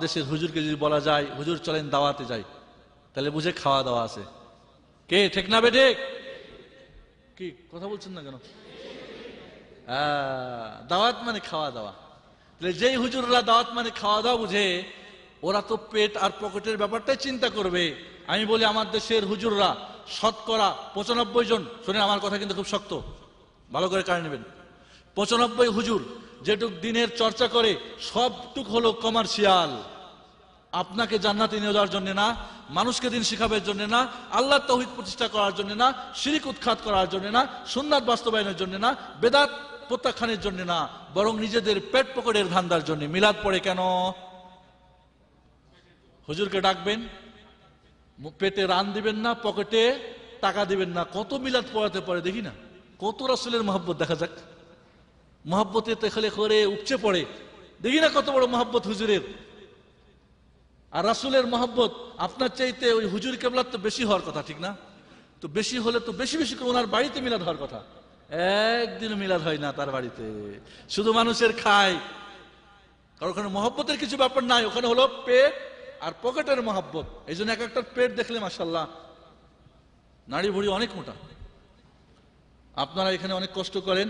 দেশের হুজুরকে যদি বলা যায় হুজুর চলেন দাওয়াতে যাই, তাহলে বুঝে খাওয়া দাওয়া আছে। কে ঠিক না বেঠিক? কি কথা বলছেন না কেন? দাওয়াত মানে খাওয়া দাওয়া। তাহলে যেই হুজুররা দাওয়াত মানে খাওয়া দাওয়া বুঝে, ওরা তো পেট আর পকেটের ব্যাপারটাই চিন্তা করবে। আমি বলি আমার দেশের হুজুররা শতকরা 95 জন, শুনেন আমার কথা কিন্তু খুব শক্ত, ভালো করে কানে নেবেন। 95 হুজুর যেটুক দিনের চর্চা করে সবটুক হলো কমার্শিয়াল। আপনাকে জান্নাতে নিয়ে যাওয়ার জন্য না, মানুষকে দিন শিখাবের জন্য না, আল্লাহর তাওহীদ প্রতিষ্ঠা করার জন্য না, শিরক উৎখাত করার জন্য না, সুন্নাত বাস্তবায়নের জন্য না, বেদাত প্রত্যাখ্যানের জন্য না, বরং নিজেদের পেট পকেটের ধান্দার জন্য। মিলাদ পড়ে কেন? হুজুরকে ডাকবেন, পেটে রান দিবেন না, পকেটে টাকা দিবেন না। কত মিলাদ পড়াতে পারে দেখি না, কত রাসূলের মহব্বত দেখা যাক। মহব্বতে তেখলে করে উপচে পড়ে, দেখি না কত বড় মহব্বত হুজুরের। আর রাসূলের মহব্বত আপনার চাইতে ওই হুজুর কেবলার তো বেশি হওয়ার কথা, ঠিক না? তো বেশি হলে তো বেশি বেশি করে ওনার বাড়িতে মিলাদ হওয়ার কথা। একদিন মিলাদ হয় না তার বাড়িতে, শুধু মানুষের খায়। কারণ ওখানে মহব্বতের কিছু ব্যাপার নাই, ওখানে হলো পেট আর পকেটের মহব্বত। এই জন্য এক একটা পেট দেখলে মাশাআল্লাহ নাড়ি ভুড়ি অনেক মোটা। আপনারা এখানে অনেক কষ্ট করেন,